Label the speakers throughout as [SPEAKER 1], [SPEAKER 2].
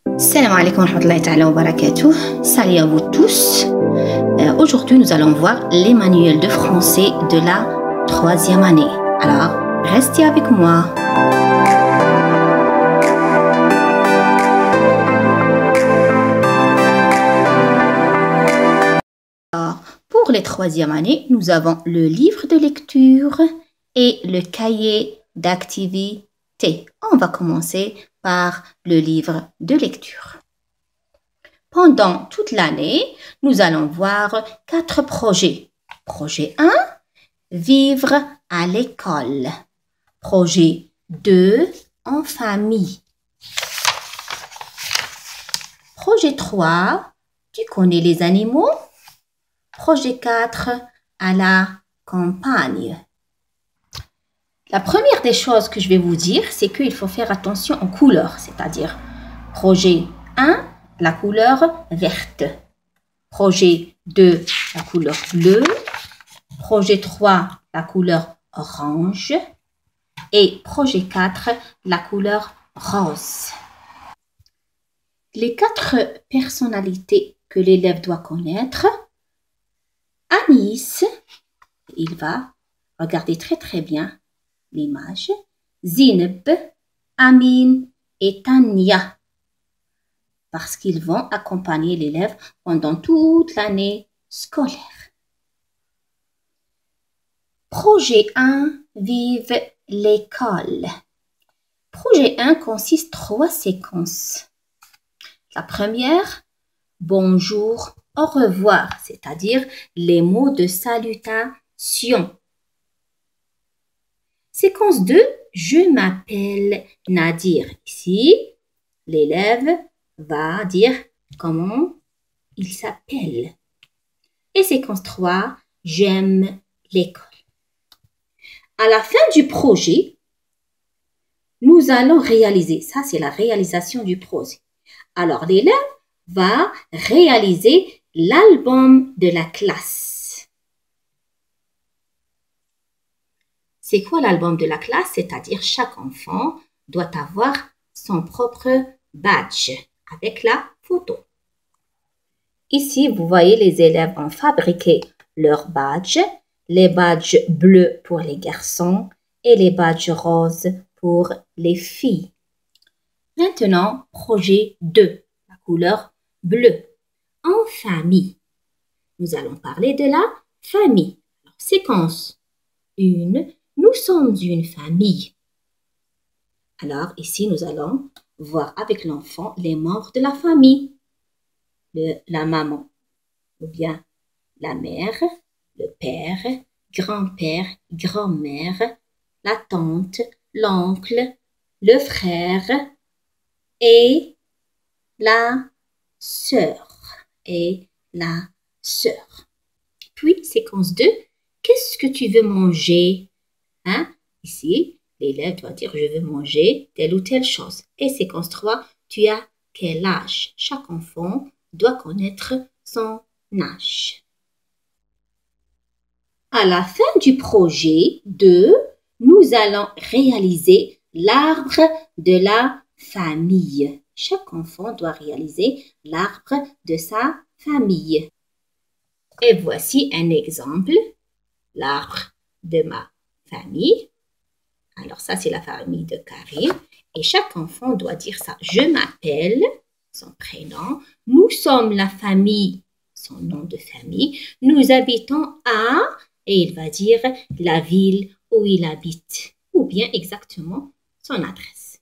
[SPEAKER 1] Salam alaikum wa rahmatullahi ta'ala wa barakatuh. Salut à vous tous. Aujourd'hui, nous allons voir les manuels de français de la 3e année. Alors, restez avec moi. Alors, pour les 3e année, nous avons le livre de lecture et le cahier d'activité. On va commencer par le livre de lecture. Pendant toute l'année, nous allons voir 4 projets. Projet 1, vivre à l'école. Projet 2, en famille. Projet 3, tu connais les animaux? Projet 4, à la campagne. La première des choses que je vais vous dire, c'est qu'il faut faire attention aux couleurs, c'est-à-dire projet 1, la couleur verte, projet 2, la couleur bleue, projet 3, la couleur orange et projet 4, la couleur rose. Les 4 personnalités que l'élève doit connaître, Anis, il va regarder très bien l'image, Zineb, Amin et Tania, parce qu'ils vont accompagner l'élève pendant toute l'année scolaire. Projet 1, vive l'école. Projet 1 consiste en 3 séquences. La première, bonjour, au revoir, c'est-à-dire les mots de salutation. Séquence 2, je m'appelle Nadir. Ici, l'élève va dire comment il s'appelle. Et séquence 3, j'aime l'école. À la fin du projet, nous allons réaliser, ça c'est la réalisation du projet. Alors l'élève va réaliser l'album de la classe. C'est quoi l'album de la classe? C'est-à-dire chaque enfant doit avoir son propre badge avec la photo. Ici, vous voyez les élèves ont fabriqué leur badge, les badges bleus pour les garçons et les badges roses pour les filles. Maintenant, projet 2, la couleur bleue. En famille, nous allons parler de la famille. Alors, séquence 1, nous sommes une famille. Alors, ici, nous allons voir avec l'enfant les membres de la famille. La maman, ou bien la mère, le père, grand-père, grand-mère, la tante, l'oncle, le frère et la sœur. Puis, séquence 2, qu'est-ce que tu veux manger? Ici, l'élève doit dire je veux manger telle ou telle chose. Et séquence 3, tu as quel âge? Chaque enfant doit connaître son âge. À la fin du projet 2, nous allons réaliser l'arbre de la famille. Chaque enfant doit réaliser l'arbre de sa famille. Et voici un exemple, l'arbre de ma famille. Alors ça, c'est la famille de Karim. Et chaque enfant doit dire ça. Je m'appelle, son prénom. Nous sommes la famille, son nom de famille. Nous habitons à, et il va dire la ville où il habite. Ou bien exactement son adresse.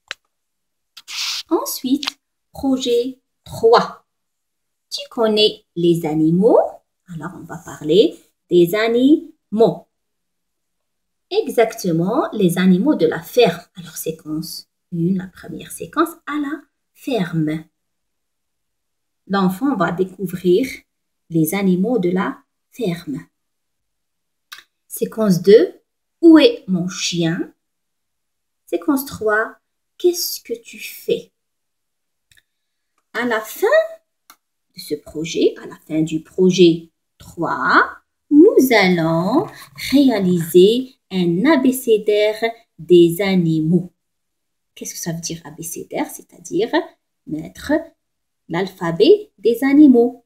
[SPEAKER 1] Ensuite, projet 3. Tu connais les animaux? Alors, on va parler des animaux. Exactement, les animaux de la ferme. Alors, séquence 1, la première séquence, à la ferme. L'enfant va découvrir les animaux de la ferme. Séquence 2, où est mon chien? Séquence 3, qu'est-ce que tu fais? À la fin de ce projet, à la fin du projet 3, nous allons réaliser un abécédaire des animaux. Qu'est-ce que ça veut dire abécédaire? C'est-à-dire mettre l'alphabet des animaux.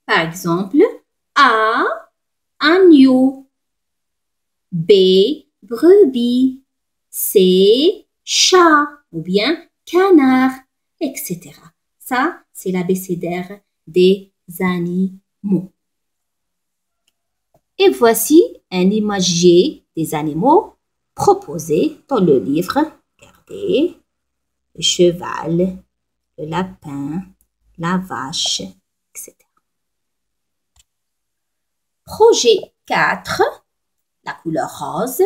[SPEAKER 1] Par exemple, A, agneau. B, brebis. C, chat ou bien canard, etc. Ça, c'est l'abécédaire des animaux. Et voici un imagier des animaux proposé dans le livre. Regardez, le cheval, le lapin, la vache, etc. Projet 4, la couleur rose,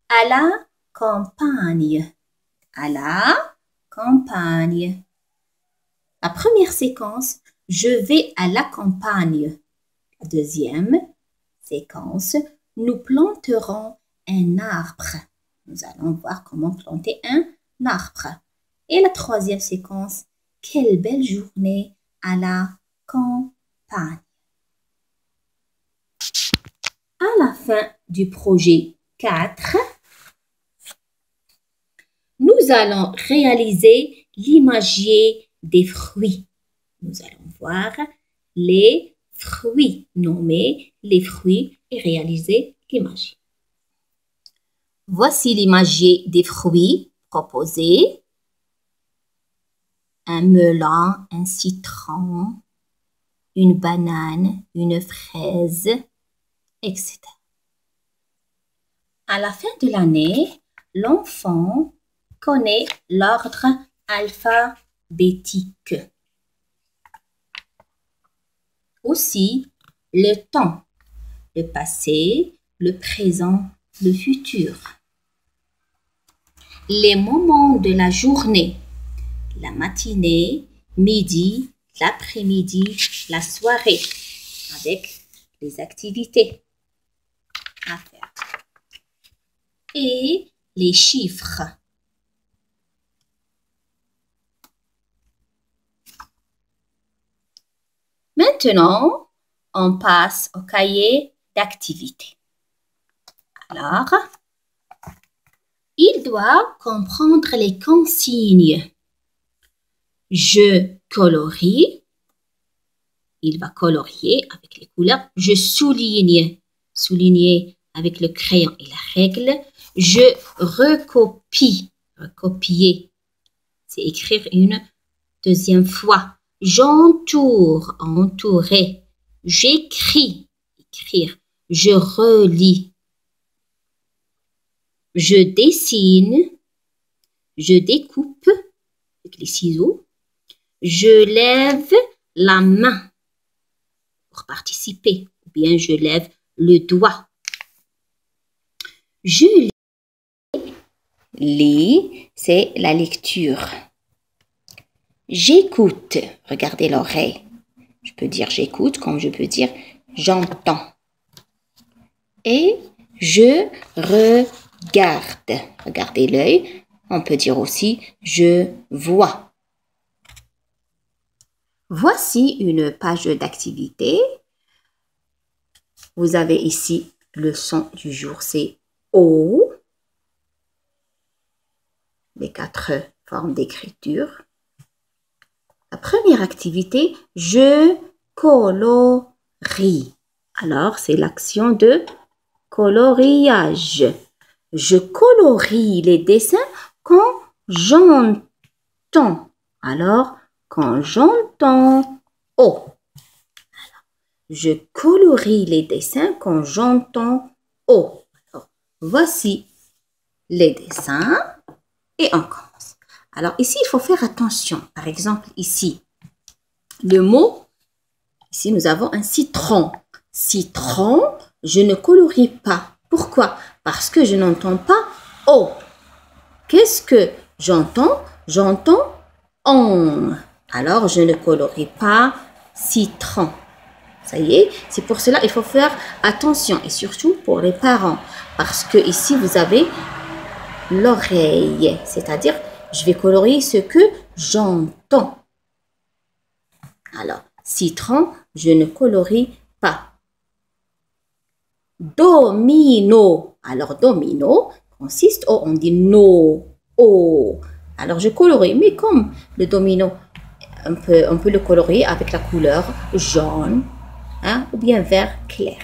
[SPEAKER 1] à la campagne. À la campagne. La première séquence, je vais à la campagne. La deuxième séquence, nous planterons un arbre. Nous allons voir comment planter un arbre. Et la troisième séquence, quelle belle journée à la campagne. À la fin du projet 4, nous allons réaliser l'imagier des fruits. Nous allons voir les fruits, nommer les fruits et réaliser l'imagier. Voici l'imagier des fruits proposés. Un melon, un citron, une banane, une fraise, etc. À la fin de l'année, l'enfant connaît l'ordre alphabétique. Aussi, le temps, le passé, le présent, le futur. Les moments de la journée, la matinée, midi, l'après-midi, la soirée, avec les activités à faire. Et les chiffres. Maintenant, on passe au cahier d'activités. Alors, il doit comprendre les consignes. Je colorie. Il va colorier avec les couleurs. Je souligne. Souligner avec le crayon et la règle. Je recopie. Recopier. C'est écrire une deuxième fois. J'entoure. Entourer. J'écris. Écrire. Je relis. Je dessine. Je découpe avec les ciseaux. Je lève la main pour participer. Ou bien je lève le doigt. Je lis. Lis, c'est la lecture. J'écoute. Regardez l'oreille. Je peux dire j'écoute comme je peux dire j'entends. Et je regarde. Regardez l'œil. On peut dire aussi je vois. Voici une page d'activité. Vous avez ici le son du jour, c'est O. Les 4 formes d'écriture. La première activité, je colorie. Alors, c'est l'action de coloriage. Je colorie les dessins quand j'entends. Alors, quand j'entends O. Je colorie les dessins quand j'entends O. Alors, voici les dessins et on commence. Alors, ici, il faut faire attention. Par exemple, ici, le mot, ici, nous avons un citron. Citron, je ne colorie pas. Pourquoi? Parce que je n'entends pas O. Qu'est-ce que j'entends? J'entends on. Alors, je ne colorie pas citron. Ça y est, c'est pour cela qu'il faut faire attention. Et surtout pour les parents. Parce que ici, vous avez l'oreille. C'est-à-dire, je vais colorier ce que j'entends. Alors, citron, je ne colorie pas. Domino. Alors, domino consiste au, on dit no, o. Alors, je colorie. Mais comme le domino, on peut le colorier avec la couleur jaune, hein, ou bien vert clair.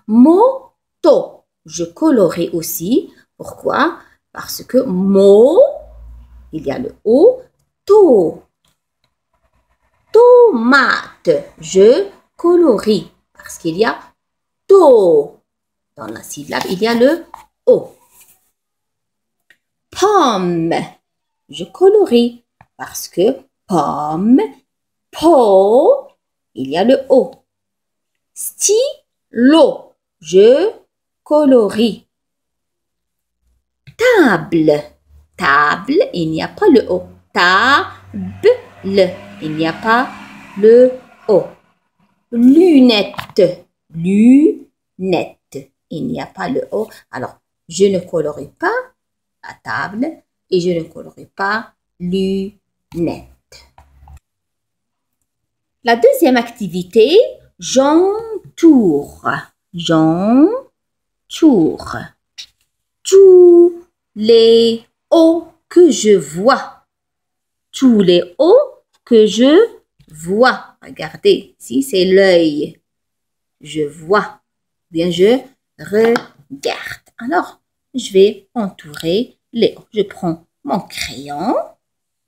[SPEAKER 1] Moto, je colorie aussi. Pourquoi? Parce que mo, il y a le O, to. Tomate, je colorie parce qu'il y a to. Dans la syllabe, il y a le O. Pomme, je colorie parce que pomme, po, il y a le O. Stylo, je colorie. Table, table, il n'y a pas le O. Table, il n'y a pas le O. Lunette, lunette, il n'y a pas le O. Alors, je ne colorie pas la table et je ne colorie pas lunette. La deuxième activité, j'entoure. J'entoure. Tous les hauts que je vois. Tous les hauts que je vois. Regardez, ici c'est l'œil. Je vois. Bien, je regarde. Alors, je vais entourer les hauts. Je prends mon crayon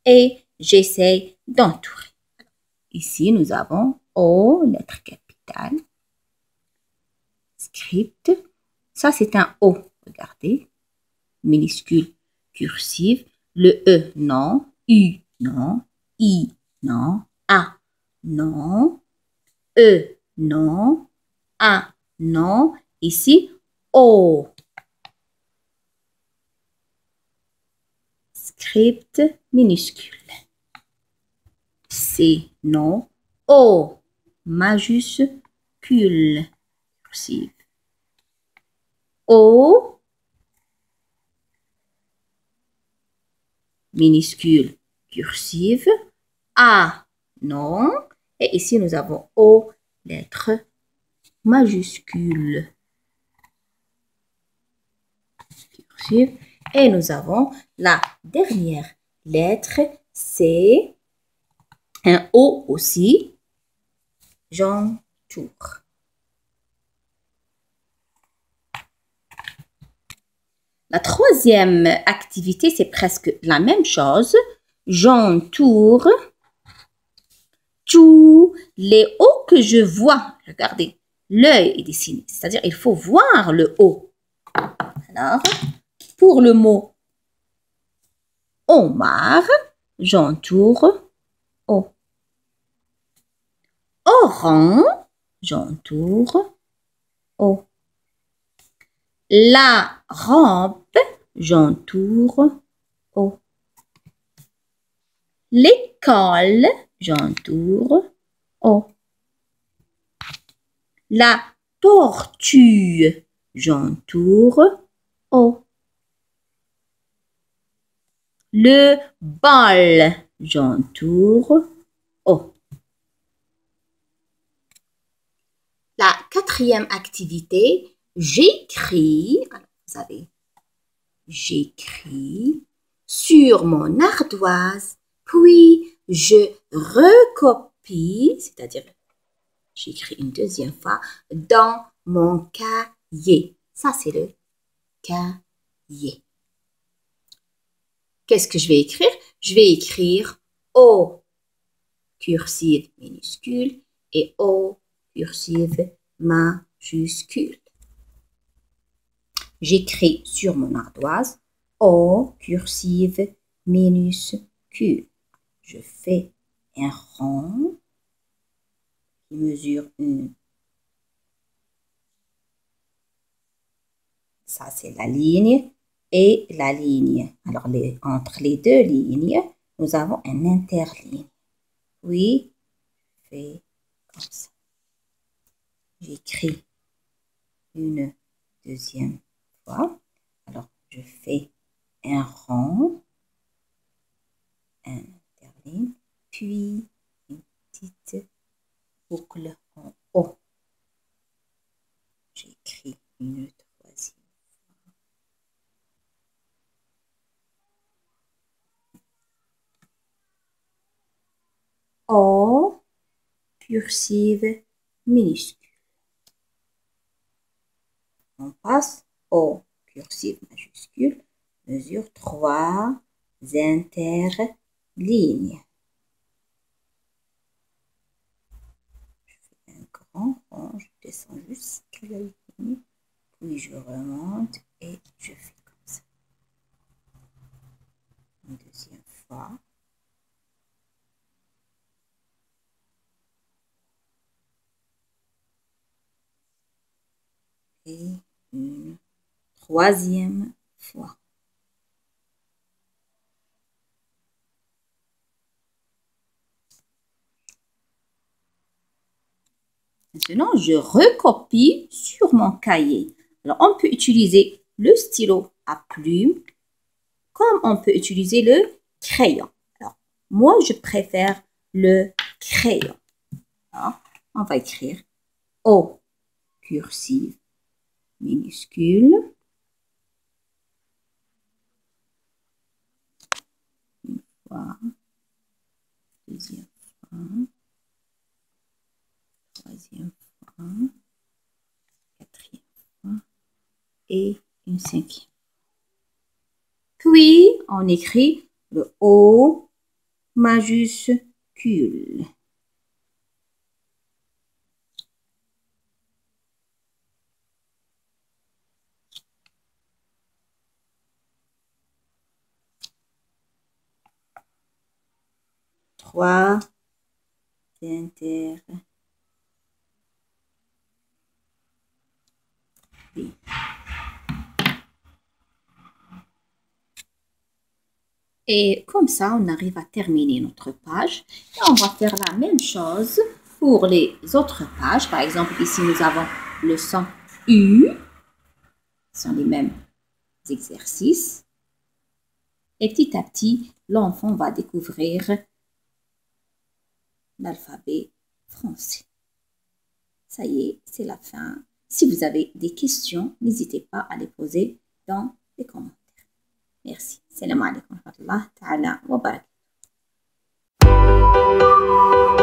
[SPEAKER 1] et j'essaie d'entourer. Ici, nous avons O, lettre capitale, script. Ça, c'est un O. Regardez. Minuscule, cursive. Le E, non. U, non. I, non. A, non. E, non. A, non. Ici, O. Script minuscule. C, non. O, majuscule. Cursive. O, minuscule, cursive. A, non. Et ici, nous avons O, lettre majuscule. Cursive. Et nous avons la dernière lettre, c'est un O aussi. J'entoure. La troisième activité, c'est presque la même chose. J'entoure tous les hauts que je vois. Regardez, l'œil est dessiné, c'est-à-dire il faut voir le haut. Alors, pour le mot Omar, j'entoure O. Oran, j'entoure O. La rampe, j'entoure O. L'école, j'entoure O. La tortue, j'entoure O. Le bal, j'entoure O. La quatrième activité, j'écris, vous savez, j'écris sur mon ardoise, puis je recopie, c'est-à-dire j'écris une deuxième fois dans mon cahier. Ça, c'est le cahier. Qu'est-ce que je vais écrire? Je vais écrire O cursive minuscule et O cursive majuscule. J'écris sur mon ardoise O cursive minuscule. Je fais un rond qui mesure une. Ça, c'est la ligne et la ligne. Alors, entre les deux lignes, nous avons un interligne. Oui, je fais comme ça. J'écris une deuxième fois. Alors, je fais un rond, un interligne, puis une petite boucle en haut. J'écris une troisième. O, cursive minuscule. On passe au cursive majuscule, mesure 3 interlignes. Je fais un grand rond, je descends jusqu'à la ligne, puis je remonte et je fais comme ça. Une deuxième fois. Et une troisième fois. Maintenant, je recopie sur mon cahier. Alors, on peut utiliser le stylo à plume comme on peut utiliser le crayon. Alors, moi, je préfère le crayon. Alors, on va écrire O, cursive minuscule. Une fois, deuxième fois, troisième fois, quatrième fois et une cinquième. Puis, on écrit le O majuscule. Trois interlignes. Et comme ça, on arrive à terminer notre page. Et on va faire la même chose pour les autres pages. Par exemple, ici, nous avons le son U. Ce sont les mêmes exercices. Et petit à petit, l'enfant va découvrir l'alphabet français. Ça y est, c'est la fin. Si vous avez des questions, n'hésitez pas à les poser dans les commentaires. Merci. Salam alaikum wa rahmatullahi wa barakatuh.